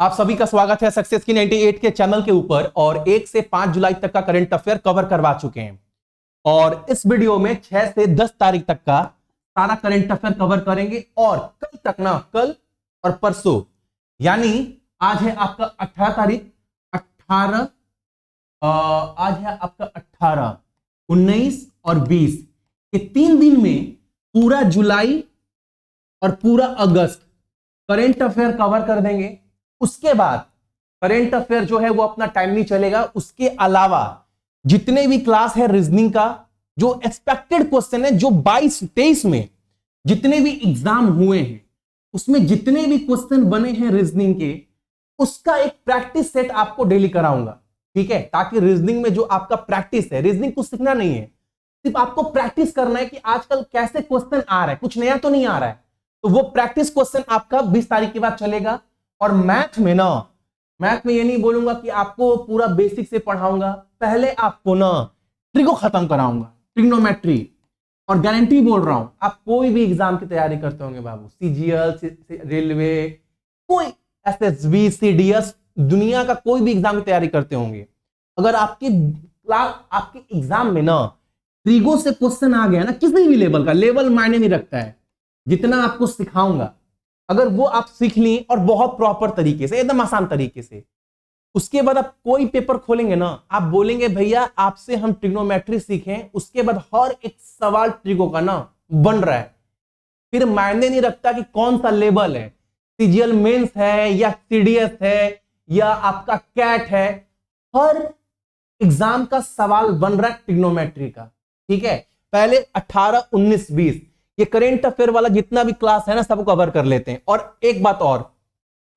आप सभी का स्वागत है सक्सेस की 98 के चैनल के ऊपर। और 1 से 5 जुलाई तक का करंट अफेयर कवर करवा चुके हैं और इस वीडियो में 6 से 10 तारीख तक का सारा करंट अफेयर कवर करेंगे। और कल तक ना, कल और परसों, यानी आज है आपका 18 तारीख, 18 आज है आपका 18, 19 और 20, ये 3 दिन में पूरा जुलाई और पूरा अगस्त करंट अफेयर कवर कर देंगे। उसके बाद करंट अफेयर जो है वो अपना टाइम नहीं चलेगा। उसके अलावा जितने भी क्लास है रीजनिंग का, जो एक्सपेक्टेड क्वेश्चन है, जो 22-23 में जितने भी एग्जाम हुए हैं उसमें जितने भी क्वेश्चन बने हैं रीजनिंग के, उसका एक प्रैक्टिस सेट आपको डेली कराऊंगा, ठीक है। ताकि रीजनिंग में जो आपका प्रैक्टिस है, रीजनिंग कुछ सीखना नहीं है, सिर्फ आपको प्रैक्टिस करना है कि आजकल कैसे क्वेश्चन आ रहा है, कुछ नया तो नहीं आ रहा है। तो वो प्रैक्टिस क्वेश्चन आपका 20 तारीख के बाद चलेगा। और मैथ में ना, मैथ में ये नहीं बोलूंगा कि आपको पूरा बेसिक से पढ़ाऊंगा, पहले आपको ना ट्रिगो खत्म कराऊंगा, ट्रिग्नोमेट्री। और गारंटी बोल रहा हूं, आप कोई भी एग्जाम की तैयारी करते होंगे बाबू, सीजीएल, रेलवे, कोई एसएसबी, सीडीएस, दुनिया का कोई भी एग्जाम की तैयारी करते होंगे, अगर आपके एग्जाम में ना ट्रिगो से क्वेश्चन आ गया ना, किसी भी लेवल का, लेवल मायने नहीं रखता है, जितना आपको सिखाऊंगा अगर वो आप सीख ली और बहुत प्रॉपर तरीके से, एकदम आसान तरीके से, उसके बाद आप कोई पेपर खोलेंगे ना, आप बोलेंगे भैया आपसे हम ट्रिग्नोमेट्री सीखें, उसके बाद हर एक सवाल ट्रिगो का ना बन रहा है। फिर मायने नहीं रखता कि कौन सा लेवल है, सीजीएल मेंस है या सीडीएस है या आपका कैट है, हर एग्जाम का सवाल बन रहा है ट्रिग्नोमेट्री का, ठीक है। पहले 18, 19, 20 ये करेंट अफेयर वाला जितना भी क्लास है ना, सब कवर कर लेते हैं। और एक बात और,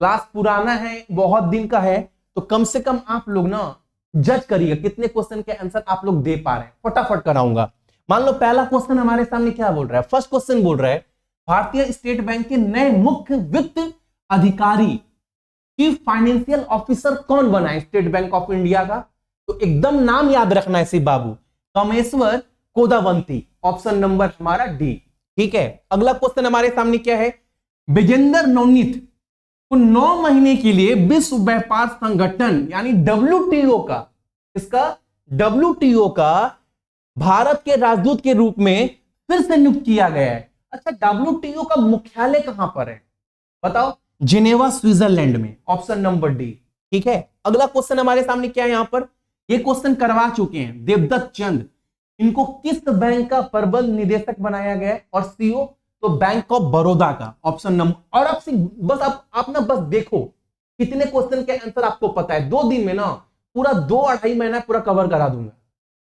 क्लास पुराना है, बहुत दिन का है, तो कम से कम आप लोग ना जज करिएगा कितने क्वेश्चन के आंसर आप लोग दे पा रहे हैं। फटाफट कराऊंगा। मान लो पहला क्वेश्चन हमारे सामने क्या बोल रहा है, फर्स्ट क्वेश्चन बोल रहा है भारतीय स्टेट बैंक के नए मुख्य वित्त अधिकारी, चीफ फाइनेंशियल ऑफिसर कौन बना है स्टेट बैंक ऑफ इंडिया का? तो एकदम नाम याद रखना है सिर्फ बाबू, कामेश्वर कोदावंती, ऑप्शन नंबर हमारा डी, ठीक है। अगला क्वेश्चन हमारे सामने क्या है, विजेंद्र नवनीत को 9 महीने के लिए विश्व व्यापार संगठन यानी डब्ल्यूटीओ का, इसका डब्ल्यूटीओ का भारत के राजदूत के रूप में फिर से नियुक्त किया गया है। अच्छा, डब्ल्यूटीओ का मुख्यालय कहां पर है बताओ? जिनेवा, स्विट्जरलैंड में, ऑप्शन नंबर डी, ठीक है। अगला क्वेश्चन हमारे सामने क्या है, यहां पर ये क्वेश्चन करवा चुके हैं देवदत्त चंद, इनको किस बैंक का प्रबंध निदेशक बनाया गया है? और सीईओ तो बैंक ऑफ बड़ौदा का, ऑप्शन नंबर। और आप बस आप ना बस देखो कितने क्वेश्चन के आंसर आपको पता है। 2 दिन में ना पूरा 2-2.5 महीना पूरा कवर करा दूंगा।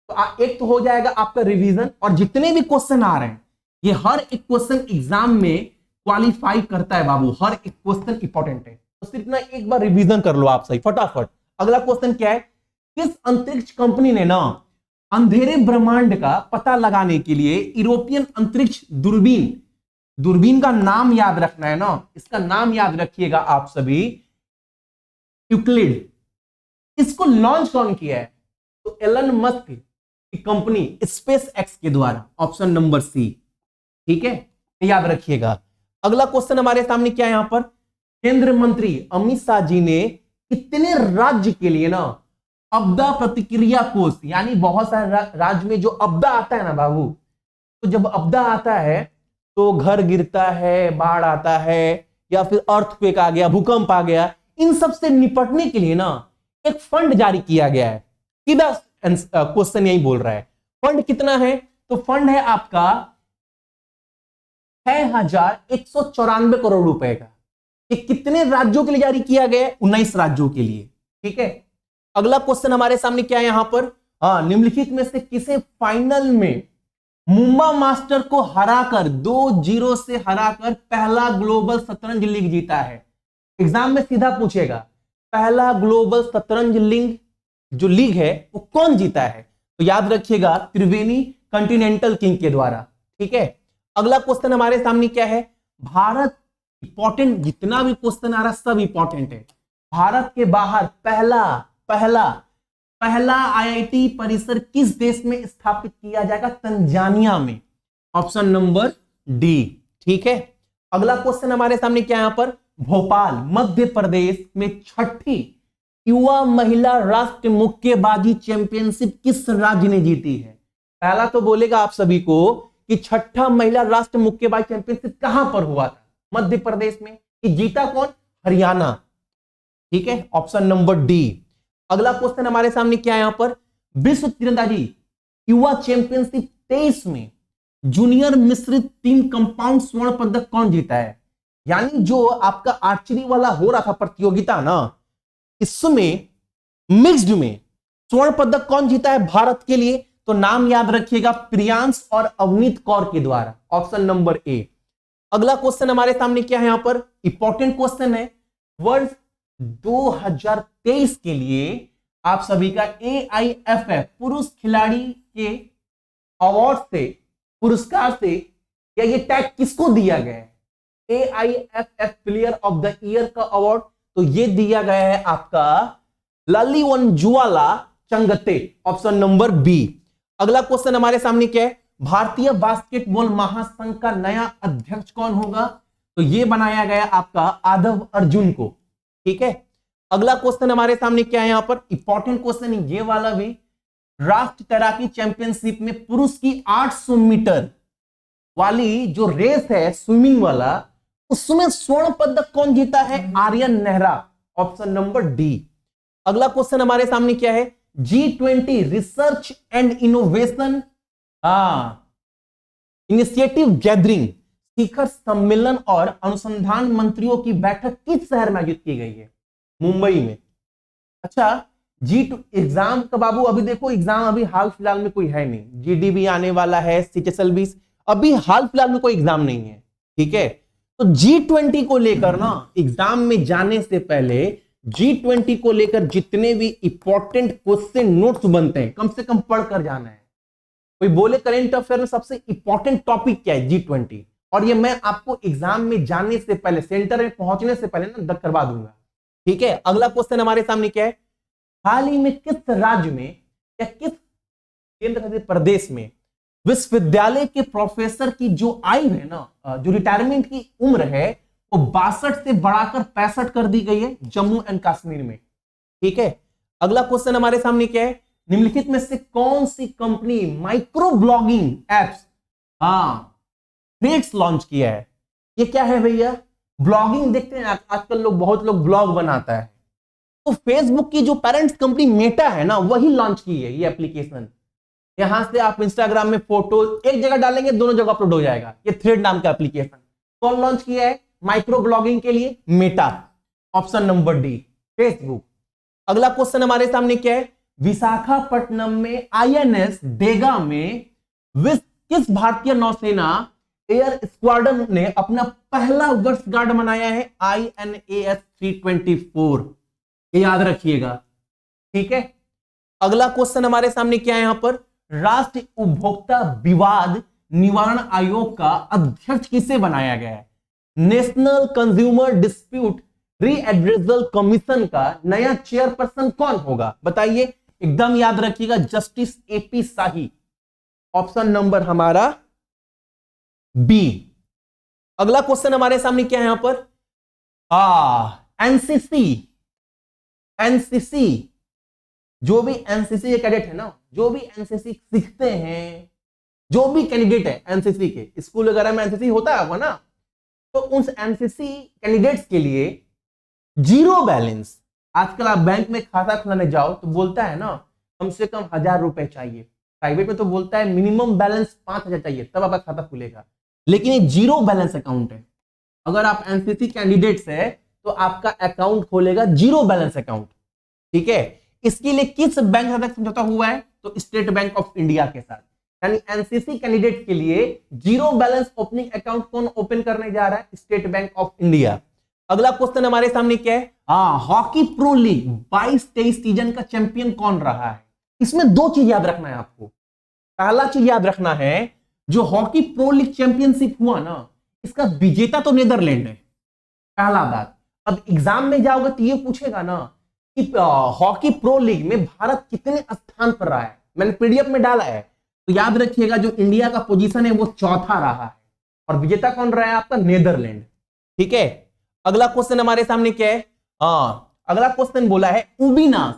तो एक तो हो जाएगा आपका रिवीजन, और जितने भी क्वेश्चन आ रहे हैं ये हर एक क्वेश्चन एग्जाम में क्वालिफाई करता है बाबू, हर एक क्वेश्चन इंपॉर्टेंट है। तो सिर्फ ना एक बार रिवीजन कर लो आप सही फटाफट। अगला क्वेश्चन क्या है, किस अंतरिक्ष कंपनी ने ना अंधेरे ब्रह्मांड का पता लगाने के लिए यूरोपियन अंतरिक्ष दूरबीन का नाम याद रखना है ना, इसका नाम याद रखिएगा आप सभी, यूक्लिड, इसको लॉन्च कौन किया है? तो एलन मस्क की कंपनी स्पेस एक्स के द्वारा, ऑप्शन नंबर सी, ठीक है, याद रखिएगा। अगला क्वेश्चन हमारे सामने क्या है, यहां पर केंद्रीय मंत्री अमित शाह जी ने कितने राज्य के लिए ना आपदा प्रतिक्रिया कोष, यानी बहुत सारे राज्य में जो आपदा आता है ना बाबू, तो जब आपदा आता है तो घर गिरता है, बाढ़ आता है, या फिर अर्थक्वेक आ गया, भूकंप आ गया, इन सब से निपटने के लिए ना एक फंड जारी किया गया है। सीधा क्वेश्चन यही बोल रहा है, फंड कितना है? तो फंड है आपका 6194 करोड़ रुपए का। ये कितने राज्यों के लिए जारी किया गया है? 19 राज्यों के लिए, ठीक है। अगला क्वेश्चन हमारे सामने क्या है यहां पर, निम्नलिखित में से किसे फाइनल में मुंबा मास्टर को हराकर 2-0 से हराकर पहला ग्लोबल शतरंज लीग जीता है? एग्जाम में सीधा पूछेगा, पहला ग्लोबल शतरंज लीग जो लीग है वो कौन जीता है? तो याद रखिएगा, त्रिवेणी कॉन्टिनेंटल किंग के द्वारा, ठीक है। अगला क्वेश्चन हमारे सामने क्या है, भारत, इंपॉर्टेंट, जितना भी क्वेश्चन आ रहा सब इंपॉर्टेंट है। भारत के बाहर पहला आईआईटी परिसर किस देश में स्थापित किया जाएगा? तंजानिया में, ऑप्शन नंबर डी, ठीक है। अगला क्वेश्चन हमारे सामने क्या है यहां पर, भोपाल मध्य प्रदेश में छठी युवा महिला राष्ट्रीय मुक्केबाजी चैंपियनशिप किस राज्य ने जीती है? पहला तो बोलेगा आप सभी को कि छठा महिला राष्ट्रीय मुक्केबाजी चैंपियनशिप कहां पर हुआ था? मध्य प्रदेश में। कि जीता कौन? हरियाणा। ठीक है, ऑप्शन नंबर डी। अगला क्वेश्चन हमारे सामने क्या है यहां पर? विश्व तीरंदाजी युवा चैंपियनशिप 23 में जूनियर मिश्रित टीम कंपाउंड स्वर्ण पदक कौन जीता है? यानी जो आपका आर्चरी वाला हो रहा था प्रतियोगिता ना, इसमें मिक्स्ड में स्वर्ण पदक कौन जीता है भारत के लिए? तो नाम याद रखिएगा, प्रियांश और अवनीत कौर के द्वारा। ऑप्शन नंबर ए। अगला क्वेश्चन हमारे सामने क्या है यहां पर? इंपॉर्टेंट क्वेश्चन है। वर्ष 2023 के लिए आप सभी का AIFF पुरुष खिलाड़ी के अवार्ड से, पुरस्कार से, या ये टैग किसको दिया गया है? AIFF player of the year का अवार्ड तो ये दिया गया है आपका Lallianzuala Chhangte. Option number B. अगला क्वेश्चन हमारे सामने क्या है? भारतीय बास्केटबॉल महासंघ का नया अध्यक्ष कौन होगा? तो ये बनाया गया आपका आदव अर्जुन को। ठीक है, अगला क्वेश्चन हमारे सामने क्या है यहां पर? इंपॉर्टेंट क्वेश्चन है ये वाला भी। राष्ट्रीय तैराकी चैंपियनशिप में पुरुष की 800 मीटर वाली जो रेस है स्विमिंग वाला, उसमें स्वर्ण पदक कौन जीता है? Aryan Nehra. Option number D. अगला क्वेश्चन हमारे सामने क्या है? G20 research and innovation initiative gathering शिखर सम्मेलन और अनुसंधान मंत्रियों की बैठक किस शहर में आयोजित की गई है? मुंबई में। अच्छा, G2 एग्जाम का बाबू अभी देखो, एग्जाम अभी हाल फिलहाल में कोई है नहीं। GDB आने वाला है, CHSL, अभी हाल फिलहाल में कोई एग्जाम नहीं है। ठीक है, तो G20 को लेकर ना एग्जाम में जाने से पहले G20 को लेकर जितने भी इंपॉर्टेंट क्वेश्चन नोट्स बनते हैं कम से कम पढ़कर जाना है। कोई बोले करेंट अफेयर में सबसे इंपॉर्टेंट टॉपिक क्या है? G20। और ये मैं आपको एग्जाम में जाने से पहले, सेंटर में पहुंचने से पहले ना करवा दूंगा। ठीक है, अगला क्वेश्चन हमारे सामने क्या है? हाल ही में किस राज्य में या किस केंद्र शासित प्रदेश में विश्वविद्यालय के प्रोफेसर की जो आयु है ना, जो रिटायरमेंट की उम्र है, वो 62 से बढ़ाकर 65 कर दी गई है? जम्मू एंड कश्मीर में। ठीक है, अगला क्वेश्चन हमारे सामने क्या है? निम्नलिखित में से कौन सी company micro blogging apps Threads launch किया है? ये क्या है भैया? ब्लॉगिंग देखते हैं आजकल लोग, बहुत लोग ब्लॉग बनाता है, तो फेसबुक की जो पेरेंट्स कंपनी मेटा है ना, वही लॉन्च की है ये एप्लीकेशन। यहां से आप इंस्टाग्राम में फोटो एक जगह डालेंगे, दोनों जगह अपलोड हो जाएगा। ये थ्रेड नाम का एप्लीकेशन कौन लॉन्च किया है माइक्रो ब्लॉगिंग के लिए? Meta. Option number D, Facebook. अगला क्वेश्चन हमारे सामने क्या है? विशाखापट्टनम में INS डेगा में किस भारतीय नौसेना एयर स्क्वाड्रन ने अपना पहला वर्षगांठ मनाया है? INAS 324। ये याद रखिएगा। ठीक है, अगला क्वेश्चन हमारे सामने क्या है यहां पर? राष्ट्रीय उपभोक्ता विवाद निवारण आयोग का अध्यक्ष किसे बनाया गया है? नेशनल कंज्यूमर डिस्प्यूट रीएड्रेसल कमीशन का नया चेयरपर्सन कौन होगा? बताइए, एकदम याद रखिएगा, जस्टिस AP शाही। ऑप्शन नंबर हमारा बी। अगला क्वेश्चन हमारे सामने क्या है यहां पर? एनसीसी जो भी एनसीसी के कैडेट है ना, जो भी एनसीसी सीखते हैं, जो भी कैंडिडेट है एनसीसी के, स्कूल वगैरह में एनसीसी होता है ना, तो उन एनसीसी कैंडिडेट्स के लिए जीरो बैलेंस, आजकल आप बैंक में खाता खुलाने जाओ तो बोलता है ना कम से कम 1000 रुपए चाहिए, प्राइवेट में तो बोलता है मिनिमम बैलेंस 5000 चाहिए तब आपका खाता खुलेगा, लेकिन ये जीरो बैलेंस अकाउंट है। अगर आप एनसीसी कैंडिडेट्स है तो आपका अकाउंट खोलेगा जीरो बैलेंस अकाउंट। ठीक है, इसके लिए किस बैंक के साथ समझौता हुआ है? तो स्टेट बैंक ऑफ इंडिया के साथ। यानी एनसीसी कैंडिडेट के लिए जीरो बैलेंस ओपनिंग अकाउंट कौन ओपन करने जा रहा है? State bank of India. अगला क्वेश्चन हमारे सामने क्या है? हॉकी प्रो लीग 22-23 सीजन का चैंपियन कौन रहा है? इसमें दो चीज याद रखना है आपको। पहला चीज याद रखना है, जो हॉकी प्रो लीग चैंपियनशिप हुआ ना, इसका विजेता तो नीदरलैंड है, पहला बात। अब एग्जाम में जाओगे तो ये पूछेगा ना कि हॉकी प्रो लीग में भारत कितने स्थान पर रहा है, मैंने पीडीएफ में डाला है, तो याद रखिएगा जो इंडिया का पोजीशन है वो चौथा रहा है और विजेता कौन रहा है? आपका नीदरलैंड। ठीक है, अगला क्वेश्चन हमारे सामने क्या है? अगला क्वेश्चन बोला है उबिनास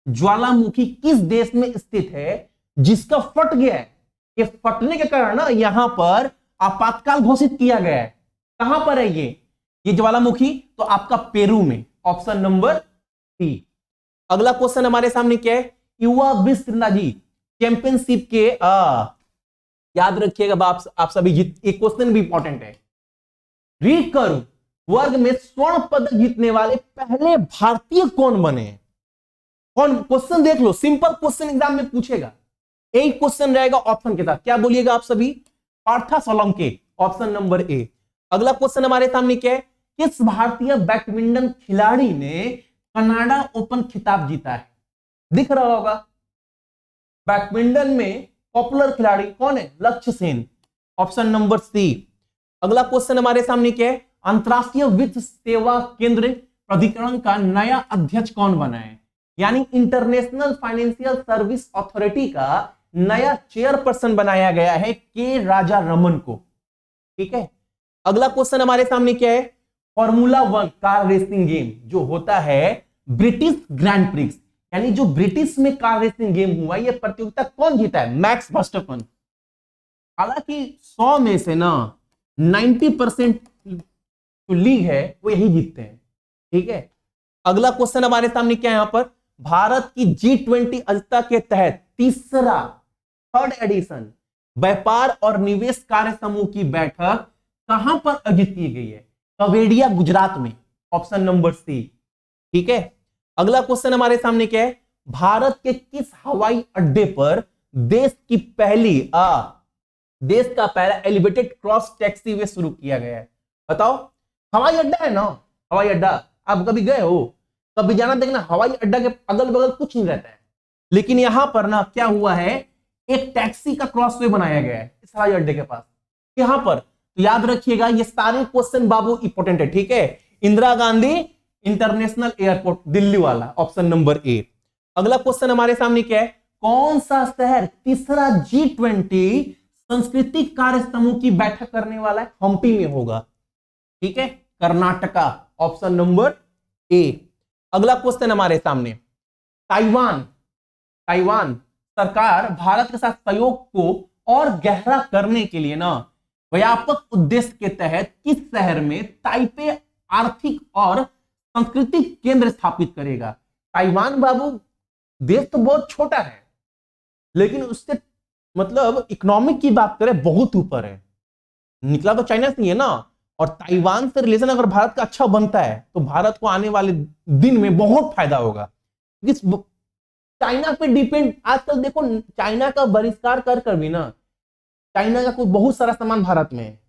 ज्वालामुखी किस देश में स्थित है जिसका फट गया है? ये फटने के कारण ना यहां पर आपातकाल घोषित किया गया है। कहां पर है ये ज्वालामुखी? तो आपका पेरू में, ऑप्शन नंबर सी। अगला क्वेश्चन हमारे सामने क्या है? युवा विश्व तीरंदाजी चैंपियनशिप के याद रखिएगा आप सभी, एक क्वेश्चन भी इंपॉर्टेंट है। रिकर्व वर्ग में स्वर्ण पदक जीतने वाले पहले भारतीय कौन बने? कौन? क्वेश्चन देख लो, सिंपल क्वेश्चन एग्जाम में पूछेगा। एक क्वेश्चन रहेगा ऑप्शन के साथ, क्या बोलिएगा आप सभी? पार्था सोलंकी, ऑप्शन नंबर ए। अगला क्वेश्चन हमारे सामने क्या है? किस भारतीय बैडमिंटन खिलाड़ी ने कनाडा ओपन खिताब जीता है? दिख रहा होगा, बैडमिंटन में पॉपुलर खिलाड़ी कौन है? लक्ष्य सेन, ऑप्शन नंबर सी। अगला क्वेश्चन हमारे सामने क्या है? अंतरराष्ट्रीय वित्त सेवा केंद्र प्राधिकरण का नया अध्यक्ष कौन बना है? यानी इंटरनेशनल फाइनेंशियल सर्विस अथॉरिटी का नया चेयरपर्सन बनाया गया है के राजा रमन को। ठीक है। अगला क्वेश्चन हमारे सामने क्या है? फॉर्मूला 1 कार रेसिंग गेम जो होता है ब्रिटिश ग्रैंड प्रिक्स, यानी जो ब्रिटिश में कार रेसिंग गेम हुआ, यह प्रतियोगिता कौन जीता है? Max Verstappen. हालांकि 100 में से ना 90% जो लीग है वो यही जीतते हैं। ठीक है। अगला क्वेश्चन हमारे सामने क्या है? यहां पर भारत की G20 अध्यक्षता के तहत थर्ड एडिशन व्यापार और निवेश कार्य समूह की बैठक कहां पर आयोजित की गई है? कवेडिया, गुजरात में, ऑप्शन नंबर सी। ठीक है। अगला क्वेश्चन हमारे सामने क्या है? भारत के किस हवाई अड्डे पर देश का पहला एलिवेटेड क्रॉस टैक्सीवे शुरू किया गया है? बताओ। हवाई अड्डा है ना, हवाई अड्डा, आप कभी गए हो? कभी जाना देखना, हवाई अड्डा के अगल बगल कुछ नहीं रहता है, लेकिन यहां पर ना क्या हुआ है, एक टैक्सी का क्रॉसवे बनाया गया है इस हवाई अड्डे के पास, यहां पर। तो याद रखिएगा ये सारे क्वेश्चन बाबू इंपॉर्टेंट है। ठीक है। इंदिरा गांधी इंटरनेशनल एयरपोर्ट दिल्ली वाला, ऑप्शन नंबर ए। अगला क्वेश्चन हमारे सामने क्या है? कौन सा शहर तीसरा G20 सांस्कृतिक कार्य समूह की बैठक करने वाला है? हम्पी में होगा। ठीक है। कर्नाटका, ऑप्शन नंबर ए। अगला क्वेश्चन हमारे सामने, ताइवान सरकार भारत के साथ सहयोग को और गहरा करने के लिए ना व्यापक उद्देश्य के तहत किस शहर में ताइपे आर्थिक और सांस्कृतिक केंद्र स्थापित करेगा? ताइवान बाबू देश तो बहुत छोटा है, लेकिन उससे मतलब इकोनॉमिक की बात करें बहुत ऊपर है, निकला तो चाइना से है ना। और ताइवान से रिलेशन अगर भारत का अच्छा बनता है तो भारत को आने वाले दिन में बहुत फायदा होगा। चाइना पे डिपेंड, आजकल देखो चाइना का बहिष्कार कर भी ना, चाइना का कोई बहुत सारा सामान भारत में है।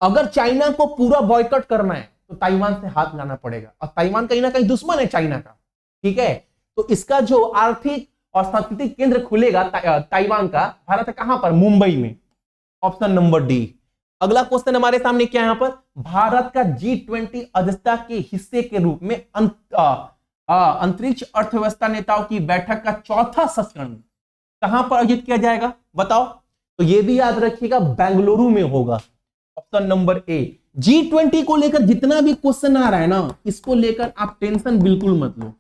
अगर चाइना को पूरा बॉयकॉट करना है तो ताइवान से हाथ मिलाना पड़ेगा, और ताइवान कहीं ना कहीं दुश्मन है चाइना का। ठीक है। तो इसका जो आर्थिक और सांस्कृतिक केंद्र खुलेगा ताइवान का, भारत है कहां पर? मुंबई में, ऑप्शन नंबर डी। अगला क्वेश्चन हमारे सामने क्या है? यहां पर भारत का G20 अध्यक्षता के हिस्से के रूप में अंतरिक्ष अर्थव्यवस्था नेताओं की बैठक का चौथा संस्करण कहां पर आयोजित किया जाएगा? बताओ। तो ये भी याद रखिएगा बेंगलुरु में होगा, ऑप्शन नंबर ए। G20 को लेकर जितना भी क्वेश्चन आ रहा है ना, इसको लेकर आप टेंशन बिल्कुल मत लो,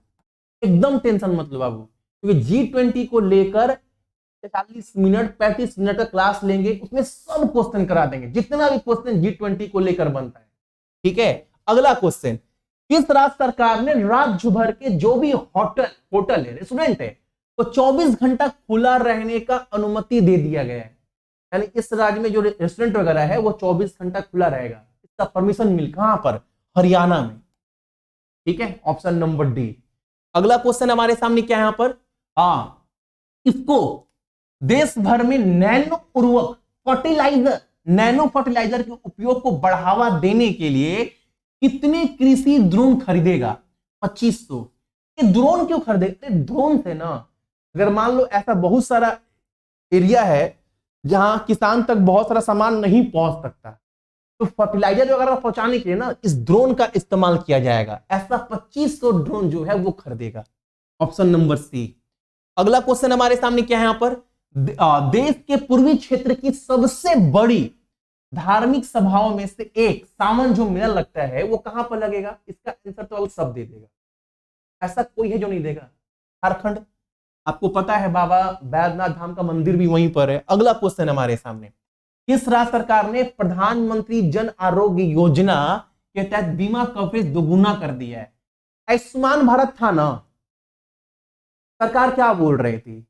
एकदम टेंशन मत लो बाबू, क्योंकि G20 को लेकर 40 मिनट 35 मिनट का क्लास लेंगे, उसमें सब क्वेश्चन करा देंगे, जितना भी क्वेश्चन G20 को लेकर बनता है। ठीक है। अगला क्वेश्चन, किस राज्य सरकार ने राज्य भर के जो भी होटल है, रेस्टोरेंट है, तो 24 घंटा खुला रहने का अनुमति दे दिया गया है? यानी इस राज्य में जो रेस्टोरेंट वगैरह है वो 24 घंटा खुला रहेगा, इसका परमिशन मिल कहां पर? हरियाणा में। ठीक है। Option number D. अगला क्वेश्चन हमारे सामने क्या है यहां पर? इसको देश भर में नैनो फर्टिलाइजर के उपयोग को बढ़ावा देने के लिए कितने कृषि ड्रोन खरीदेगा? 2500। ये ड्रोन क्यों खरीदे? ड्रोन से ना, अगर मान लो ऐसा बहुत सारा एरिया है जहां किसान तक बहुत सारा सामान नहीं पहुंच सकता, तो फर्टिलाइजर वगैरह पहुंचाने के लिए ना इस ड्रोन का इस्तेमाल किया जाएगा। ऐसा 2500 ड्रोन जो है वो खरीदेगा, ऑप्शन नंबर सी। अगला क्वेश्चन हमारे सामने क्या है यहां पर? देश के पूर्वी क्षेत्र की सबसे बड़ी धार्मिक सभाओं में से एक सावन जो मेला लगता है वो कहां पर लगेगा? इसका आंसर तो अब सब दे देगा, ऐसा कोई है जो नहीं देगा। झारखंड, आपको पता है बाबा बैद्यनाथ धाम का मंदिर भी वहीं पर है। अगला क्वेश्चन हमारे सामने, किस राज्य सरकार ने प्रधानमंत्री जन आरोग्य योजना के तहत बीमा कवरेज दोगुना कर दिया है? आयुष्मान भारत था ना, सरकार क्या बोल रही थी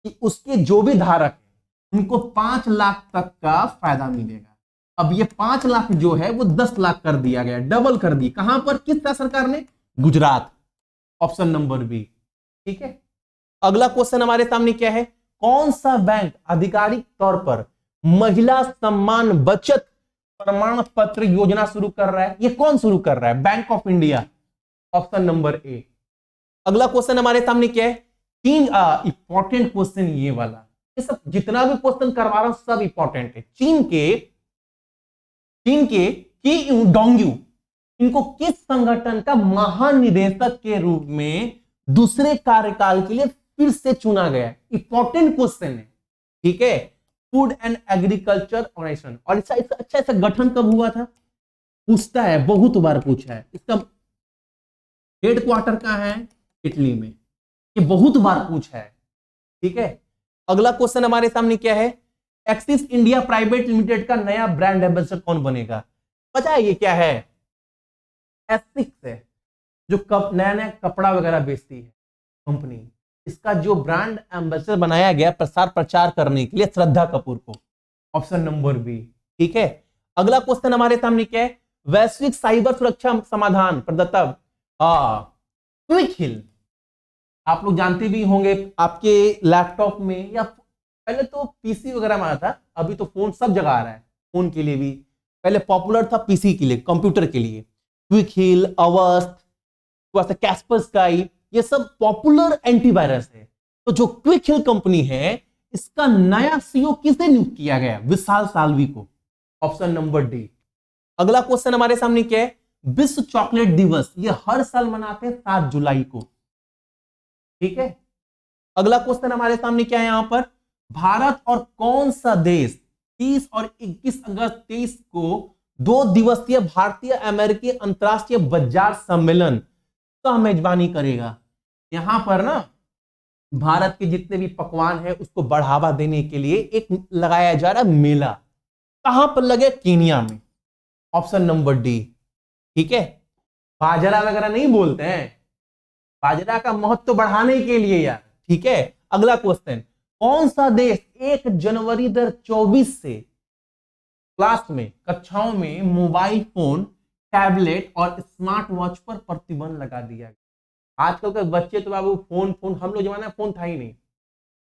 कि उसके जो भी धारक है उनको 5 लाख तक का फायदा मिलेगा। अब ये 5 लाख जो है वो 10 लाख कर दिया गया, डबल कर दी। कहां पर, किस राज्य सरकार ने? Gujarat, option number B. ठीक है, अगला क्वेश्चन हमारे सामने क्या है, कौन सा बैंक आधिकारिक तौर पर महिला सम्मान बचत प्रमाण पत्र योजना शुरू कर रहा है? ये कौन शुरू कर रहा है? Bank of India, option number ए। अगला क्वेश्चन हमारे सामने क्या है, 3 इंपॉर्टेंट क्वेश्चन ये वाला, ये सब जितना भी क्वेश्चन करवा रहा हूं सब इंपॉर्टेंट है। चीन के की डोंग्यू, इनको किस संगठन का महानिदेशक के रूप में दूसरे कार्यकाल के लिए फिर से चुना गया? इंपॉर्टेंट क्वेश्चन है। ठीक है, फूड एंड एग्रीकल्चर ऑर्गेनाइजेशन। और अच्छा ऐसा गठन कब हुआ था? पूछता है, बहुत बार पूछा है। इसका हेडक्वार्टर कहां है? इटली में। ये बहुत बार पूछा है। ठीक है, अगला क्वेश्चन हमारे सामने क्या है, एक्सिस इंडिया प्राइवेट लिमिटेड का नया ब्रांड एम्बेसडर कौन बनेगा? पता है ये क्या है? एसिक्स है, जो नया नया कपड़ा वगैरह बेचती है कंपनी। इसका जो ब्रांड एम्बेसडर बनाया गया प्रसार प्रचार करने के लिए, श्रद्धा कपूर को, ऑप्शन नंबर बी। ठीक है, अगला क्वेश्चन हमारे सामने क्या है, वैश्विक साइबर सुरक्षा समाधान प्रदाता क्विक हिल। आप लोग जानते भी होंगे, आपके लैपटॉप में या पहले तो पीसी वगैरह में आया था, अभी तो फोन सब जगह आ रहा है। फोन के लिए भी पहले पॉपुलर था, पीसी के लिए, कंप्यूटर के लिए क्विक हिल, अवस्थ, कैस्परस्काई, ये सब पॉपुलर एंटीवायरस है। तो जो क्विक हिल कंपनी है, इसका नया सीईओ किसे नियुक्त किया गया? विशाल साल्वी को, ऑप्शन नंबर डी। अगला क्वेश्चन हमारे सामने क्या है, विश्व चॉकलेट दिवस ये हर साल मनाते हैं 7 जुलाई को। ठीक है, अगला क्वेश्चन हमारे सामने क्या है, यहां पर भारत और कौन सा देश 30 और 21 अगस्त 23 को 2 दिवसीय भारतीय अमेरिकी अंतरराष्ट्रीय बाजार सम्मेलन का मेजबानी करेगा? यहां पर ना भारत के जितने भी पकवान हैं उसको बढ़ावा देने के लिए एक लगाया जा रहा मेला। कहां पर लगे? केनिया में, ऑप्शन नंबर डी। ठीक है, बाजरा वगैरह नहीं बोलते हैं, बाजरा का महत्व बढ़ाने के लिए यार। ठीक है, अगला क्वेश्चन, कौन सा देश 1 जनवरी 2024 से क्लास में, कक्षाओं में मोबाइल फोन, टैबलेट और स्मार्ट वॉच पर प्रतिबंध लगा दिया गया? आजकल के बच्चे तो बाबू फोन हम लोग जमाना फोन था ही नहीं।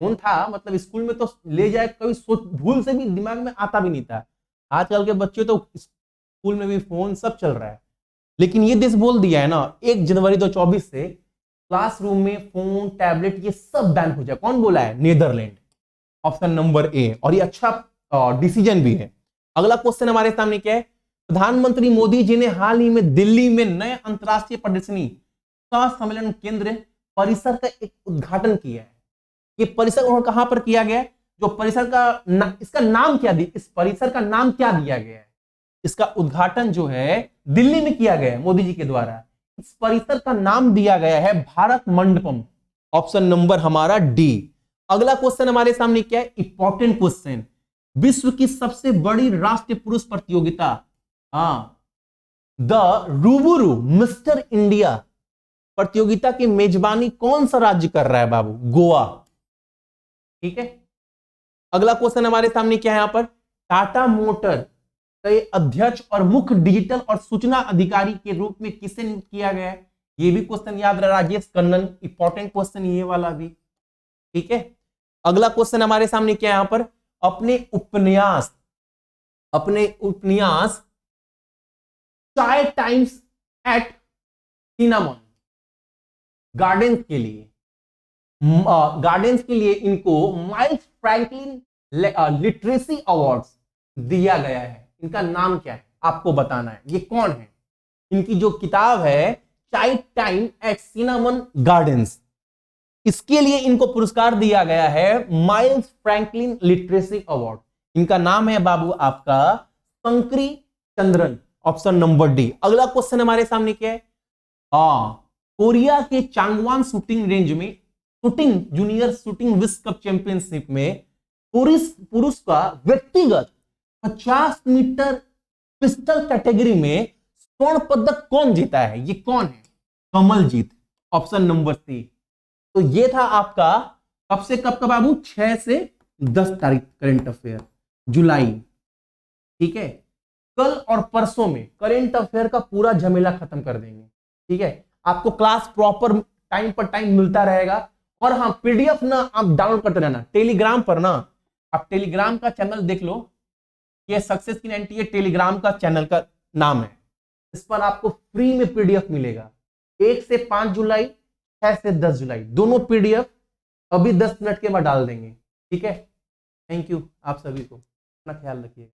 फोन था मतलब स्कूल में तो ले जाए, कभी सोच भूल से भी दिमाग में आता भी नहीं था। आजकल के बच्चे तो स्कूल में भी फोन सब चल रहा है। लेकिन ये देश बोल दिया है ना 1 जनवरी 2024 से क्लासरूम में फोन, टैबलेट ये सब बैन हो जाए। कौन बोला है? Netherland, option number A. और ये अच्छा डिसीजन भी है। अगला क्वेश्चन हमारे सामने क्या है, प्रधानमंत्री मोदी जी ने हाल ही में दिल्ली में नए अंतरराष्ट्रीय प्रदर्शनी सह सम्मेलन केंद्र परिसर का एक उद्घाटन किया है। ये परिसर कहां पर किया गया? जो परिसर का इसका नाम क्या दिया, इस परिसर का नाम क्या दिया गया है? इसका उद्घाटन जो है दिल्ली में किया गया है मोदी जी के द्वारा। इस परिसर का नाम दिया गया है भारत मंडपम, ऑप्शन नंबर हमारा डी। अगला क्वेश्चन हमारे सामने क्या है, इंपॉर्टेंट क्वेश्चन, विश्व की सबसे बड़ी राष्ट्रीय पुरुष प्रतियोगिता द रूबुरू मिस्टर इंडिया प्रतियोगिता की मेजबानी कौन सा राज्य कर रहा है बाबू? गोवा। ठीक है, अगला क्वेश्चन हमारे सामने क्या है, यहां पर टाटा मोटर के अध्यक्ष और मुख्य डिजिटल और सूचना अधिकारी के रूप में किसे नियुक्त किया गया है? ये भी क्वेश्चन याद रहा, राजेश कन्नन। इंपॉर्टेंट क्वेश्चन ये वाला भी। ठीक है, अगला क्वेश्चन हमारे सामने क्या है, यहां पर अपने उपन्यास चाय टाइम्स एट सिनामन गार्डन्स के लिए इनको माइल्स फ्रैंकलिन लिटरेसी अवार्ड्स दिया गया है। इनका नाम क्या है आपको बताना है, ये कौन है? इनकी जो किताब है चाय टाइम एट सिनामन गार्डन्स, इसके लिए इनको पुरस्कार दिया गया है माइल्स फ्रैंकलिन लिटरेसी अवार्ड। इनका नाम है बाबू आपका Shankari Chandran, option number D. अगला क्वेश्चन हमारे सामने क्या है? कोरिया के चांगवान शूटिंग रेंज में शूटिंग जूनियर शूटिंग विश्व कप चैंपियनशिप में पुरुष का व्यक्तिगत 50 मीटर पिस्टल कैटेगरी में स्वर्ण पदक कौन जीता है? ये कौन है? Kamaljeet, option number C. तो ये था आपका कब से कब का बाबू? 6 से 10 तारीख करंट अफेयर जुलाई। ठीक है, कल और परसों में करंट अफेयर का पूरा झमेला खत्म कर देंगे। ठीक है, आपको क्लास प्रॉपर टाइम पर टाइम मिलता रहेगा। और हाँ, पीडीएफ ना आप डाउनलोड करते रहना टेलीग्राम पर ना। आप टेलीग्राम का चैनल देख लो, ये सक्सेस की 98 टेलीग्राम का चैनल का नाम है। इस पर आपको फ्री में पीडीएफ मिलेगा। 1 से 5 जुलाई, 6 से 10 जुलाई, दोनों पीडीएफ अभी 10 मिनट के बाद डाल देंगे। ठीक है, थैंक यू आप सभी को, अपना ख्याल रखिए।